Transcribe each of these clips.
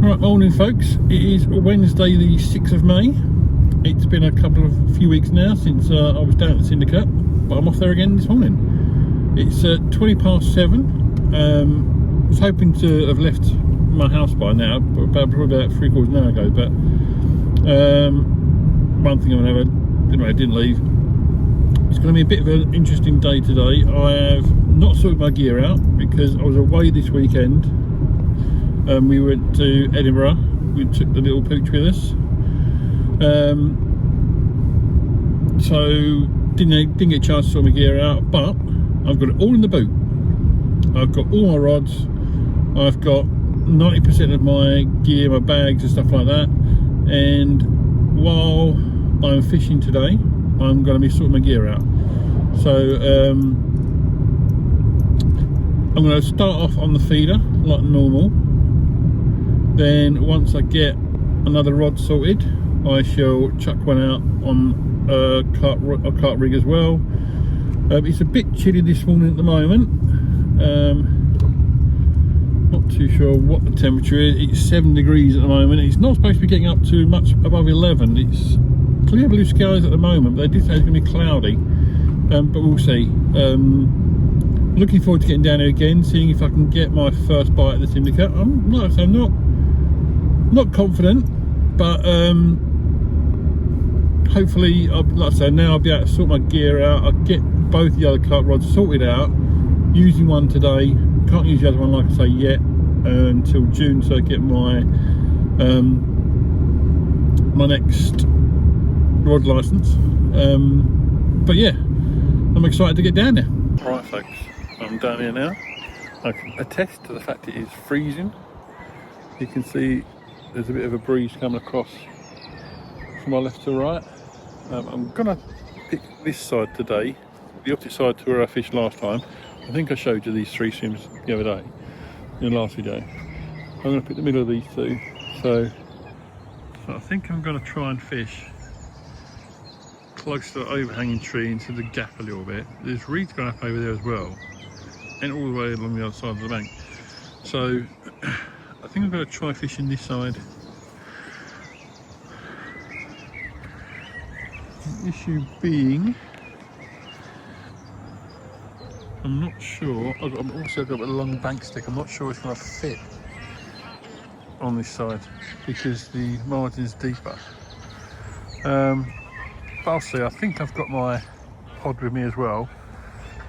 Right, morning folks. It is Wednesday the 6th of May. It's been a few weeks now since I was down at the Syndicate, but I'm off there again this morning. It's 20 past 7. I was hoping to have left my house by now, probably about 3/4 of an hour ago, but one thing or another, anyway, I didn't leave. It's going to be a bit of an interesting day today. I have not sorted my gear out because I was away this weekend. We went to Edinburgh. We took the little pooch with us. So didn't get a chance to sort my gear out, but I've got it all in the boot. I've got all my rods. I've got 90% of my gear, my bags and stuff like that. And while I'm fishing today, I'm going to be sorting my gear out. So I'm going to start off on the feeder like normal. Then once I get another rod sorted, I shall chuck one out on a cart rig as well. It's a bit chilly this morning at the moment. Not too sure what the temperature is. It's 7 degrees at the moment. It's not supposed to be getting up to much above 11. It's clear blue skies at the moment, but they did say it's going to be cloudy. But we'll see. Looking forward to getting down here again, seeing if I can get my first bite at the Syndicate. I'm not confident, but hopefully, like I say, now I'll be able to sort my gear out. I'll get both the other cart rods sorted out, using one today. Can't use the other one, like I say, yet until June, so I get my my next rod license. But yeah, I'm excited to get down there. Right folks, I'm down here now. I can attest to the fact it is freezing. You can see there's a bit of a breeze coming across from my left to right. I'm gonna pick this side today, the opposite side to where I fished last time. I think I showed you these 3 swims the other day in the last video. I'm gonna pick the middle of these two. So I think I'm gonna try and fish close to the overhanging tree into the gap a little bit. There's reeds going up over there as well, and all the way along the other side of the bank. So I think I'm going to try fishing this side. The issue being, I'm not sure. I've also got a long bank stick. I'm not sure it's going to fit on this side because the margin's deeper. But I'll see. I think I've got my pod with me as well,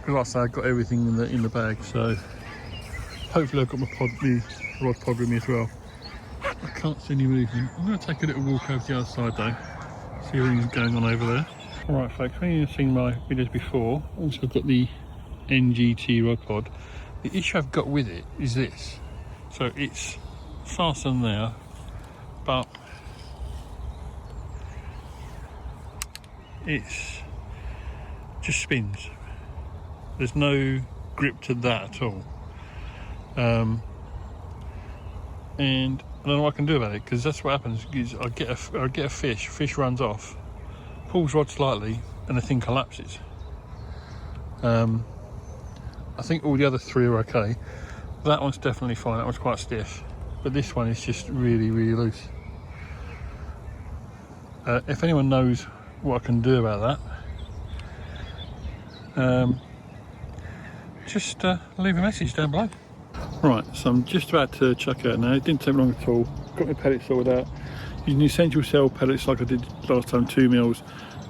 because like I say, I've got everything in the bag. So hopefully I've got my rod pod with me as well. I can't see any movement. I'm going to take a little walk over to the other side though, see everything's going on over there. Alright folks, when you've seen my videos before, also got the NGT rod pod. The issue I've got with it is this. So it's fastened there, but it's just spins. There's no grip to that at all. And I don't know what I can do about it, because that's what happens. Is I get a fish runs off, pulls rod slightly, and the thing collapses. I think all the other 3 are okay. That one's definitely fine. That one's quite stiff, but this one is just really loose. If anyone knows what I can do about that, just leave a message down below. Right, so I'm just about to chuck out now. It didn't take long at all. Got my pellets sorted out using the essential cell pellets like I did last time, 2 mils,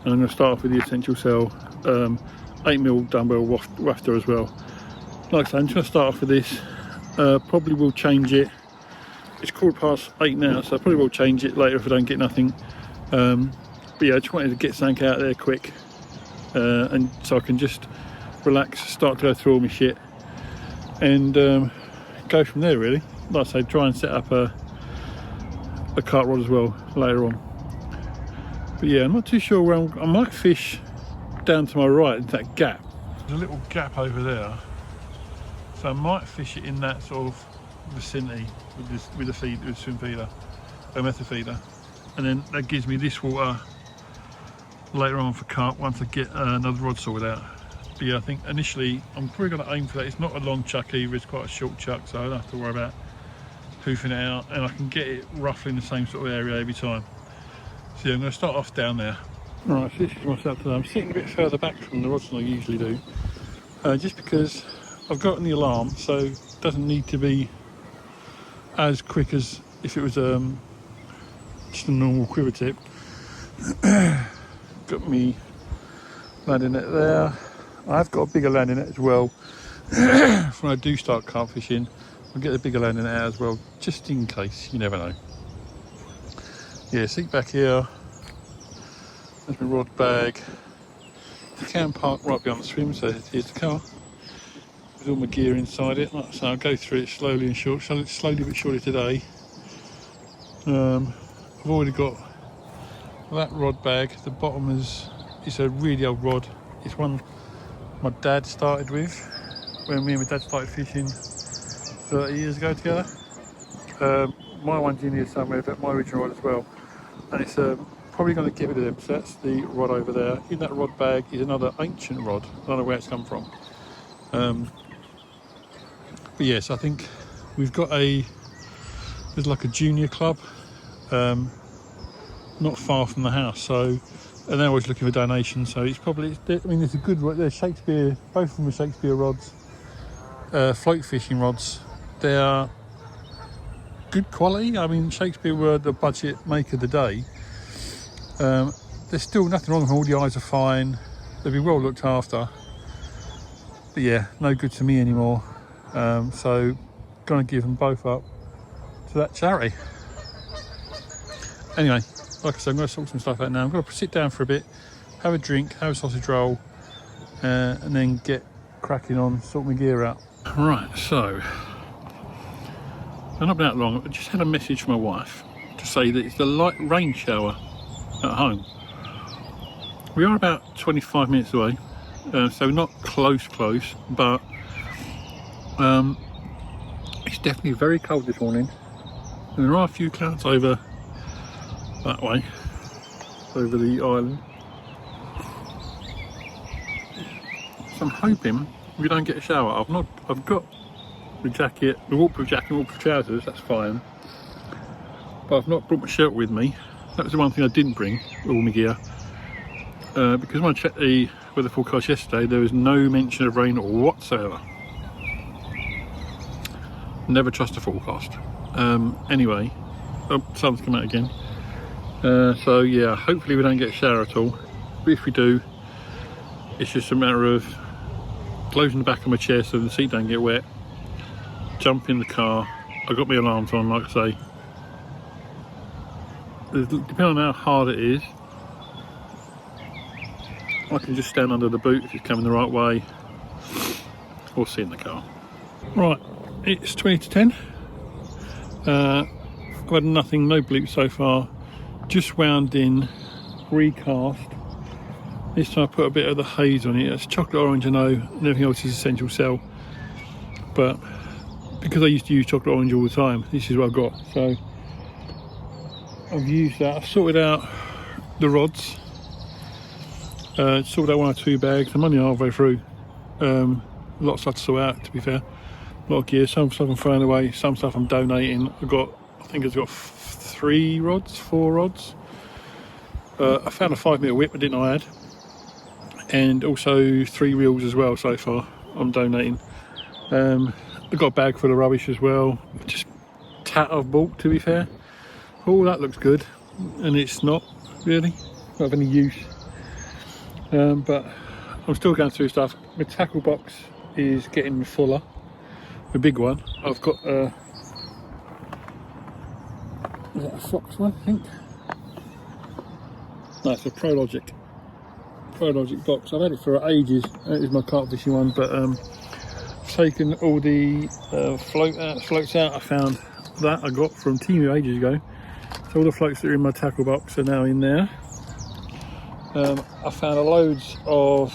and I'm going to start off with the essential cell 8mm dumbbell wafter as well. Like I said, I'm just going to start off with this. Probably will change it. It's 8:15 now, so I probably will change it later if I don't get nothing. But yeah, I just wanted to get something out there quick, and so I can just relax, start to go through all my shit, and go from there really. Like I say, try and set up a cart rod as well later on. But yeah, I'm not too sure where I might fish down to my right into that gap. There's a little gap over there, so I might fish it in that sort of vicinity with the swim feeder, a method feeder, and then that gives me this water later on for carp once I get another rod sorted out. But yeah, I think initially I'm probably going to aim for that. It's not a long chuck either, it's quite a short chuck, so I don't have to worry about hoofing it out, and I can get it roughly in the same sort of area every time. So yeah, I'm going to start off down there. Right, so this is myself today. I'm sitting a bit further back from the rods than I usually do, just because I've gotten the alarm, so it doesn't need to be as quick as if it was just a normal quiver tip. Got me landing net there. I've got a bigger landing net as well. When I do start carp fishing, I'll get the bigger landing net out as well, just in case, you never know. Yeah, seat back here. There's my rod bag. You can park right behind the swim, so here's the car. With all my gear inside it. Like I say, I'll go through it slowly and slowly but surely today. I've already got that rod bag. The bottom is a really old rod. It's one my dad started with when me and my dad started fishing 30 years ago together. My one's in here somewhere, but my original rod as well. And it's probably going to get rid of them. So that's the rod over there. In that rod bag is another ancient rod. I don't know where it's come from. But yes, I think we've got there's like a junior club not far from the house, so, and they're always looking for donations, so it's probably, I mean, it's a good rod. They're Shakespeare, both of them are Shakespeare rods, float fishing rods. They are good quality. I mean, Shakespeare were the budget make of the day. There's still nothing wrong with them. All the eyes are fine, they'll be well looked after, but yeah, no good to me anymore. So gonna give them both up to that charity. Anyway, like I said, I'm going to sort some stuff out now. I'm going to sit down for a bit, have a drink, have a sausage roll, and then get cracking on, sort my gear out. Right, so I've not been out long. I just had a message from my wife to say that it's the light rain shower at home. We are about 25 minutes away, so not close, but it's definitely very cold this morning, and there are a few clouds over that way, over the island. So I'm hoping we don't get a shower. I've got the jacket, the waterproof jacket, waterproof trousers, that's fine. But I've not brought my shirt with me. That was the one thing I didn't bring, all my gear. Because when I checked the weather forecast yesterday, there was no mention of rain whatsoever. Never trust a forecast. Anyway, sun's come out again. So yeah, hopefully we don't get a shower at all. But if we do, it's just a matter of closing the back of my chair so the seat don't get wet, jump in the car. I've got my alarms on, like I say. Depending on how hard it is, I can just stand under the boot if it's coming the right way, or sit in the car. Right, it's 20 to 10. I've had nothing, no bleeps so far. Just wound in, recast. This time I put a bit of the haze on it. It's chocolate orange, I know, and everything else is essential cell. But because I used to use chocolate orange all the time, this is what I've got. So I've used that. I've sorted out the rods. Sorted out one or two bags. I'm only halfway through. A lot of stuff to sort out, to be fair. A lot of gear. Some stuff I'm throwing away. Some stuff I'm donating. I think I've got 4 rods. I found a 5 metre whip I didn't know I had, and also 3 reels as well so far. I'm donating. I've got a bag full of rubbish as well, just tat I've bought, to be fair. All that looks good, and it's not really not of any use. But I'm still going through stuff. My tackle box is getting fuller, the big one. I've got is that a Fox one, I think? No, it's a Prologic box. I've had it for ages. It is my carp fishing one, but I've taken all the floats out. I found that I got from Timu ages ago. So all the floats that are in my tackle box are now in there. I found loads of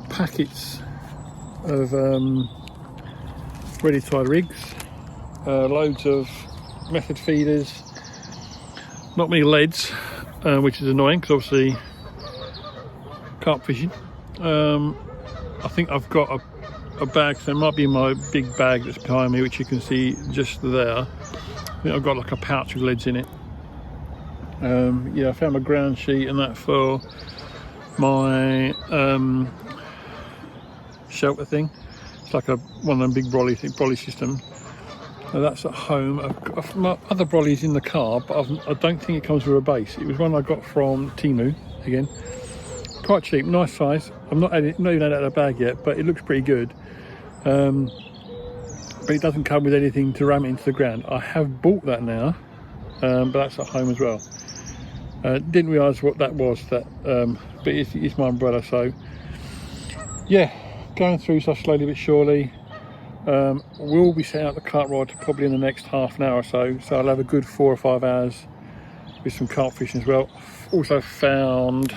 packets of ready tied rigs, loads of method feeders, not many leads, which is annoying because obviously carp fishing. I think I've got a bag, so it might be my big bag that's behind me, which you can see just there. I think I've got like a pouch with leads in it. Yeah, I found my ground sheet and that for my shelter thing. It's like one of them big brolly systems. That's at home. I've my other brolly's in the car, but I don't think it comes with a base. It was one I got from Temu again. Quite cheap, nice size. Not even had it out of the bag yet, but it looks pretty good. But it doesn't come with anything to ram it into the ground. I have bought that now, but that's at home as well. Didn't realise what that was. But it's my umbrella. So yeah, going through so slowly but surely. We'll be setting up the cart rod probably in the next half an hour or so. So I'll have a good 4 or 5 hours with some carp fishing as well. Also found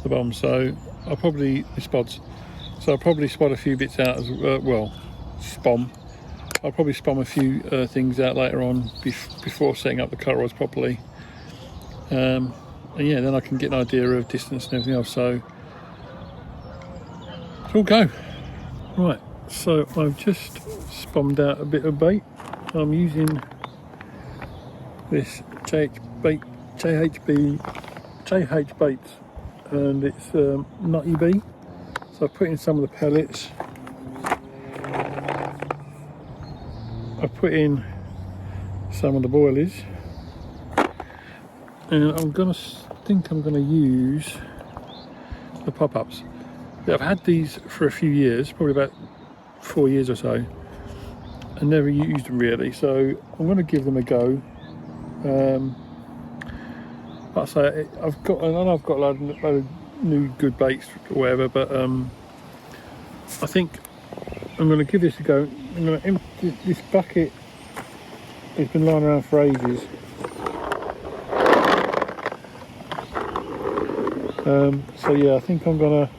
the bomb, so I'll probably spods. So I'll probably spot a few bits out as well. Spom. I'll probably spom a few things out later on before setting up the cart rods properly. And yeah, then I can get an idea of distance and everything else. So it's all go. Right, so I've just spommed out a bit of bait. I'm using this JH baits, and it's Nutty Bee. So I've put in some of the pellets. I've put in some of the boilies. And I'm gonna use the pop-ups. Yeah, I've had these for a few years, probably about 4 years or so, and never used them really. So I'm gonna give them a go. Like I say, I've got a load of new good baits or whatever, but I think I'm gonna give this a go. I'm gonna empty this bucket. It's been lying around for ages. So yeah, I think I'm gonna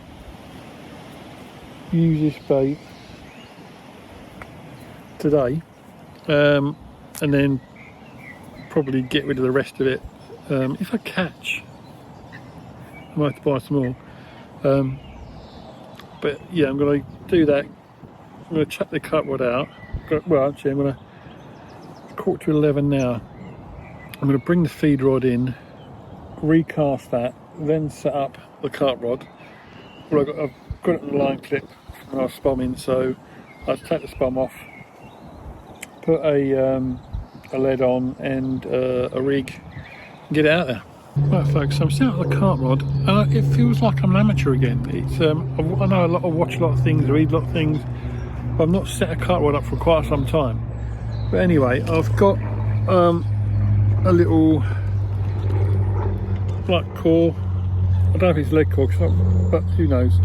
use this bait today, and then probably get rid of the rest of it. If I catch, I might have to buy some more. But yeah, I'm gonna do that. I'm gonna chuck the cut rod out. Well, actually, I'm gonna 11:15 now. I'm gonna bring the feed rod in, recast that, then set up the cart rod. Well, I've got it on the line clip from when I was spomming, so I'll take the spom off, put a lead on and a rig, and get it out there. Right folks, so I'm setting up the cart rod, and it feels like I'm an amateur again. It's I know I watch a lot of things, read a lot of things, but I've not set a cart rod up for quite some time. But anyway, I've got a little black core. I don't know if it's lead core, but who knows.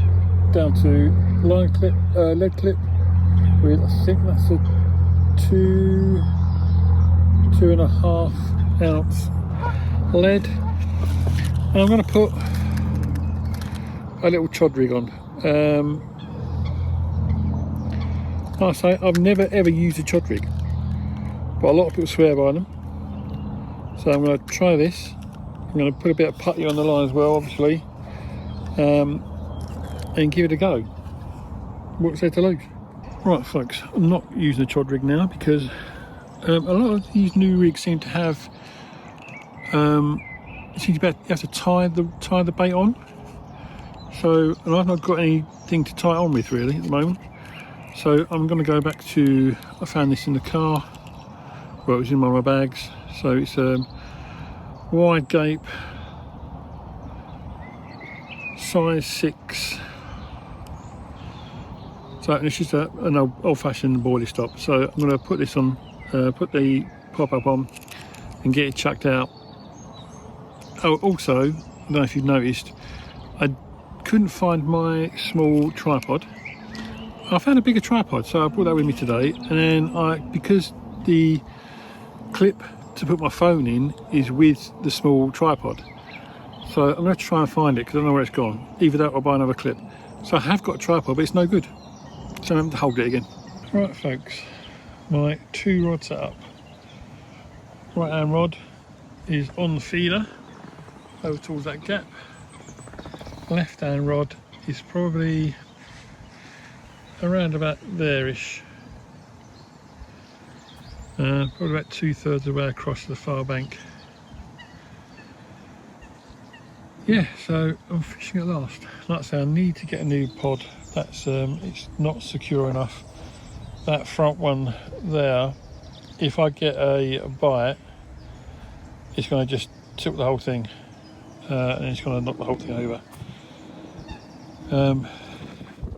Down to line clip, lead clip with, I think that's a 2.5 ounce lead. And I'm going to put a little chod rig on. Like I say, I've never ever used a chod rig, but a lot of people swear by them. So I'm going to try this. I'm going to put a bit of putty on the line as well, obviously, and give it a go. What's there to lose? Right folks, I'm not using a chod rig now because a lot of these new rigs seem to have you have to tie the bait on. So, and I've not got anything to tie it on with really at the moment. So I'm going to go back to, I found this in the car. Well, it was in one of my bags. So it's wide gape, size 6. So it's just an old-fashioned boilie stop. So I'm going to put this on, put the pop-up on, and get it chucked out. Oh, also, I don't know if you've noticed, I couldn't find my small tripod. I found a bigger tripod, so I brought that with me today. And then because the clip to put my phone in is with the small tripod, so I'm going to try and find it because I don't know where it's gone. Either that or buy another clip. So I have got a tripod, but it's no good, so I'm having to hold it again. Right folks, my 2 rod setup. Right hand rod is on the feeder. over towards that gap. Left hand rod is probably around about there-ish. Probably about 2/3 of the way across the far bank. Yeah, so I'm fishing at last. Like I say, I need to get a new pod. That's it's not secure enough. That front one there, if I get a bite, it's going to just tilt the whole thing, and it's going to knock the whole thing over.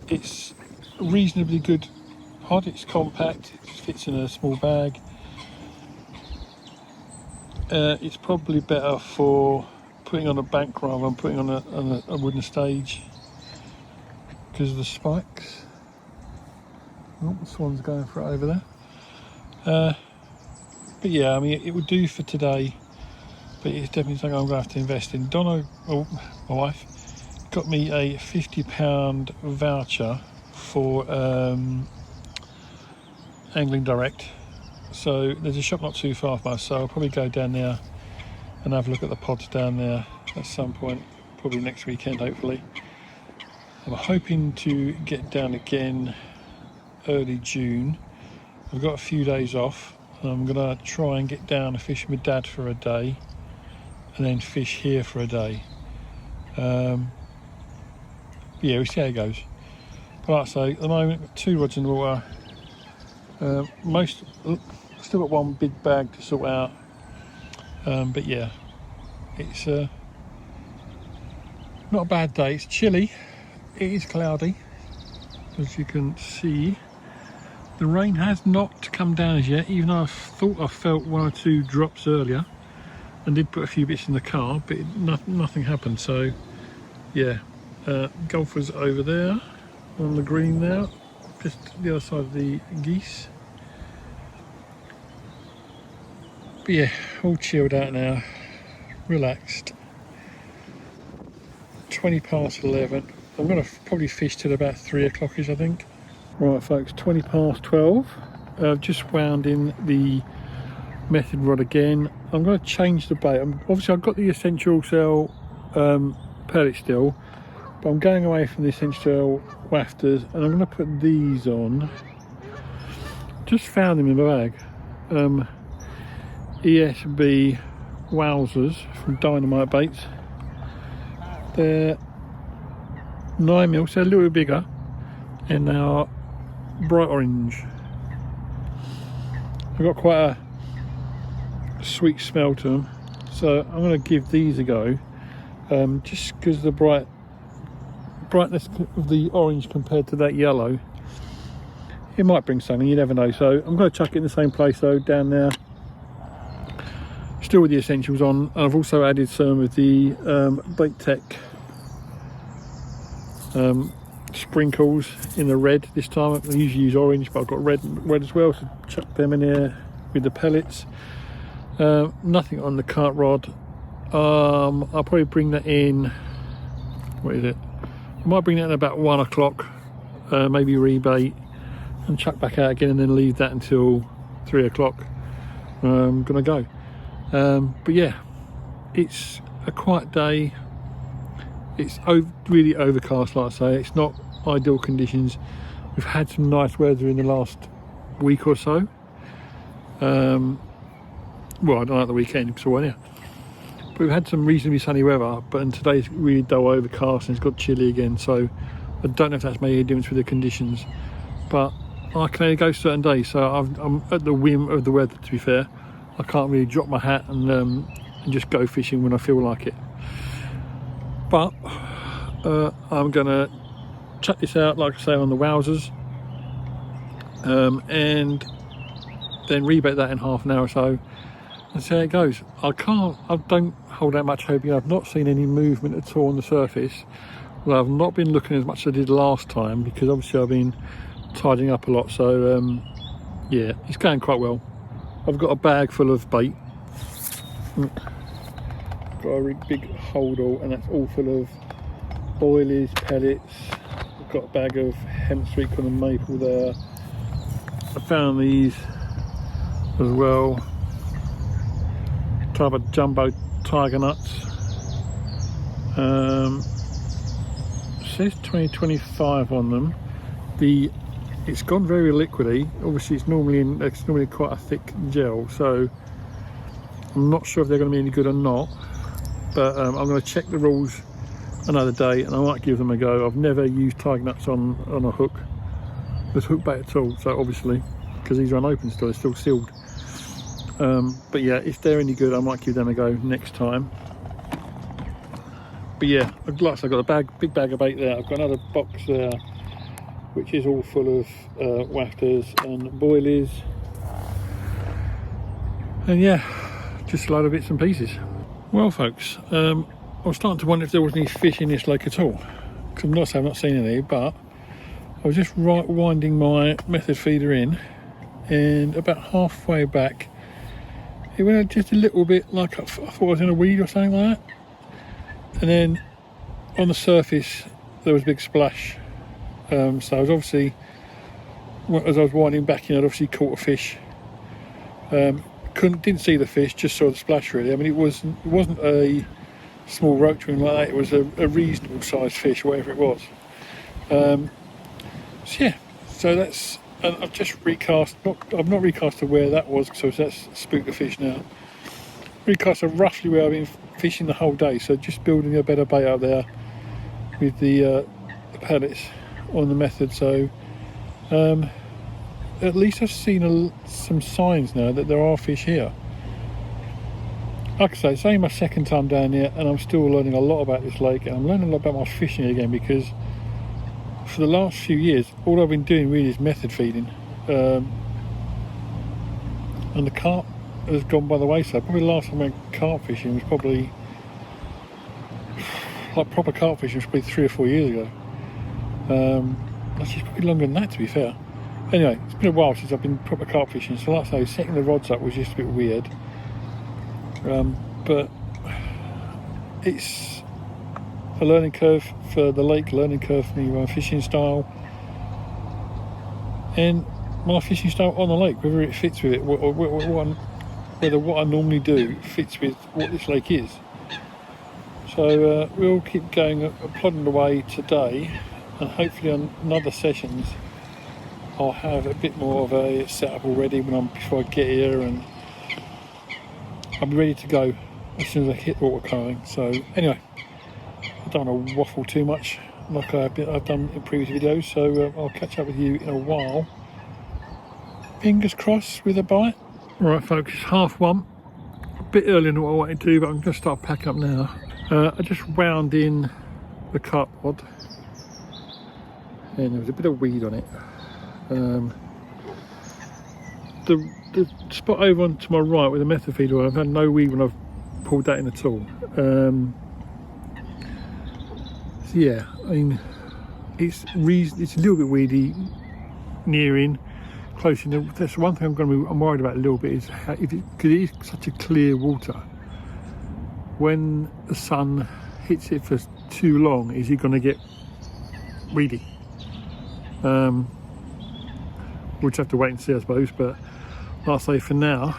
It's reasonably good pod. It's compact. It fits in a small bag. It's probably better for putting on a bank rather than putting on a wooden stage because of the spikes. Oh, the swan's going for it over there. But yeah, I mean, it would do for today, but it's definitely something I'm going to have to invest in. Donna, my wife, got me a £50 voucher for Angling Direct. So there's a shop not too far from us, so I'll probably go down there and have a look at the pods down there at some point, probably next weekend hopefully. I'm hoping to get down again early June. I've got a few days off. I'm going to try and get down and fish with Dad for a day and then fish here for a day. Yeah, we'll see how it goes. But like I say, at the moment, 2 rods in the water. Still got one big bag to sort out. But yeah, it's not a bad day. It's chilly. It is cloudy, as you can see. The rain has not come down as yet, even though I thought I felt 1 or 2 drops earlier and did put a few bits in the car, but nothing happened. So yeah, golfers over there on the green there, just the other side of the geese. But yeah, all chilled out now, relaxed. 20 past 11. I'm going to probably fish till about 3 o'clock-ish, I think. Right folks, 20 past 12. I've just wound in the method rod again. I'm going to change the bait. Obviously I've got the essential cell pellet still, but I'm going away from the essential cell wafters and I'm going to put these on. Just found them in my bag. ESB Wowzers from Dynamite Baits. They're 9mm, so a little bit bigger, and they are bright orange. I've got quite a sweet smell to them, so I'm going to give these a go, just because the brightness of the orange compared to that yellow, it might bring something, you never know. So I'm going to chuck it in the same place though, down there, still with the essentials on. I've also added some of the Bait Tech sprinkles in the red this time. I usually use orange, but I've got red as well, so chuck them in here with the pellets. Nothing on the cart rod. I'll probably bring that in, what is it, I might bring that in about 1 o'clock, maybe rebait and chuck back out again and then leave that until 3 o'clock. I'm gonna go. But yeah, it's a quiet day. It's really overcast, like I say. It's not ideal conditions. We've had some nice weather in the last week or so. Well, I don't know at the weekend because I wasn't here. But we've had some reasonably sunny weather, but today's really dull overcast and it's got chilly again. So I don't know if that's made any difference with the conditions. But I can only go certain days, so I'm at the whim of the weather, to be fair. I can't really drop my hat and just go fishing when I feel like it. But I'm gonna chuck this out, like I say, on the Wowzers, and then rebait that in half an hour or so and see how it goes. I don't hold out much hope. I've not seen any movement at all on the surface. Well, I've not been looking as much as I did last time because obviously I've been tidying up a lot. So yeah, it's going quite well. I've got a bag full of bait. Got a really big holdall, and that's all full of boilies, pellets. I've got a bag of hemp sweet corn and maple there. I found these as well, type of jumbo tiger nuts. Says 2025 on them. It's gone very liquidy. Obviously it's normally quite a thick gel, so I'm not sure if they're going to be any good or not, but I'm going to check the rules another day and I might give them a go. I've never used tiger nuts on a hook, this hook bait at all, so obviously, because these are unopened still, they're still sealed. But yeah, if they're any good I might give them a go next time. But yeah, I've got a big bag of bait there. I've got another box there which is all full of wafters and boilies, and yeah, just a load of bits and pieces. Well folks, I was starting to wonder if there was any fish in this lake at all, because I'm not saying I've not seen any, but I was just winding my method feeder in, and about halfway back it went out just a little bit, like I thought I was in a weed or something like that, and then on the surface there was a big splash. So I was obviously, as I was winding back in, I'd obviously caught a fish. Didn't see the fish, just saw the splash really. I mean, it wasn't a small roach or anything like that. It was a reasonable sized fish, whatever it was. So yeah, so that's, and I've just recast. I've not recast to where that was, so that's spooked the fish now. Recast to roughly where I've been fishing the whole day. So just building a better bait out there with the pellets on the method, so at least I've seen some signs now that there are fish here. Like I say, it's only my second time down here and I'm still learning a lot about this lake, and I'm learning a lot about my fishing again, because for the last few years all I've been doing really is method feeding, and the carp has gone by the wayside. Probably the last time I went carp fishing was probably, like proper carp fishing was probably 3 or 4 years ago. Actually probably longer than that, to be fair. Anyway, it's been a while since I've been proper carp fishing, so like I say, setting the rods up was just a bit weird, but it's a learning curve for the lake, learning curve for my fishing style, and my fishing style on the lake, whether it fits with it, whether what I normally do fits with what this lake is. So we'll keep going, plodding away today, and hopefully on another sessions I'll have a bit more of a setup already before I get here, and I'll be ready to go as soon as I hit water colouring. So anyway, I don't want to waffle too much like I've done in previous videos, so I'll catch up with you in a while. Fingers crossed with a bite. Right folks, it's 1:30, a bit earlier than what I wanted to do, but I'm going to start packing up now. I just wound in the carp rod and there was a bit of weed on it. The spot over on to my right with the method feeder, I've had no weed when I've pulled that in at all. So yeah, I mean, it's a little bit weedy near in, close in. That's one thing I'm worried about a little bit, is how, because it is such a clear water, when the sun hits it for too long, is it going to get weedy? We'll just have to wait and see, I suppose. But like I say, for now,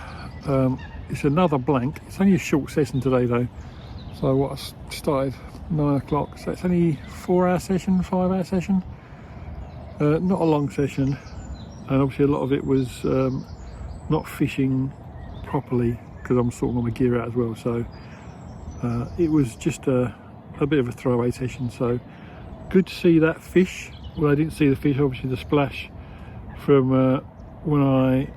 it's another blank. It's only a short session today though, so what I started 9 o'clock, so it's only 4-hour session, 5-hour session, not a long session, and obviously a lot of it was not fishing properly because I'm sorting all my gear out as well, so it was just a bit of a throwaway session. So good to see that fish. Well, I didn't see the fish, obviously the splash from when I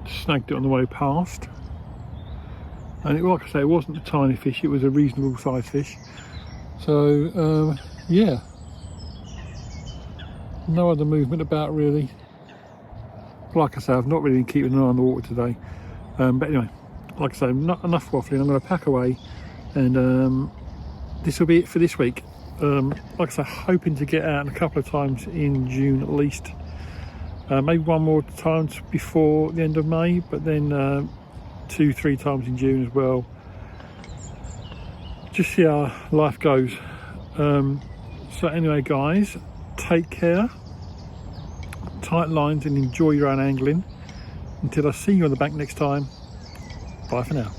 snagged it on the way past, and like I say, it wasn't a tiny fish, it was a reasonable sized fish. So yeah, no other movement about really. Like I say, I've not really been keeping an eye on the water today, but anyway, like I say, not enough waffling. I'm going to pack away, and this will be it for this week. Like I say, hoping to get out a couple of times in June at least, maybe one more time before the end of May, but then 2-3 times in June as well. Just see how life goes. So anyway guys, take care, tight lines, and enjoy your own angling. Until I see you on the bank next time, bye for now.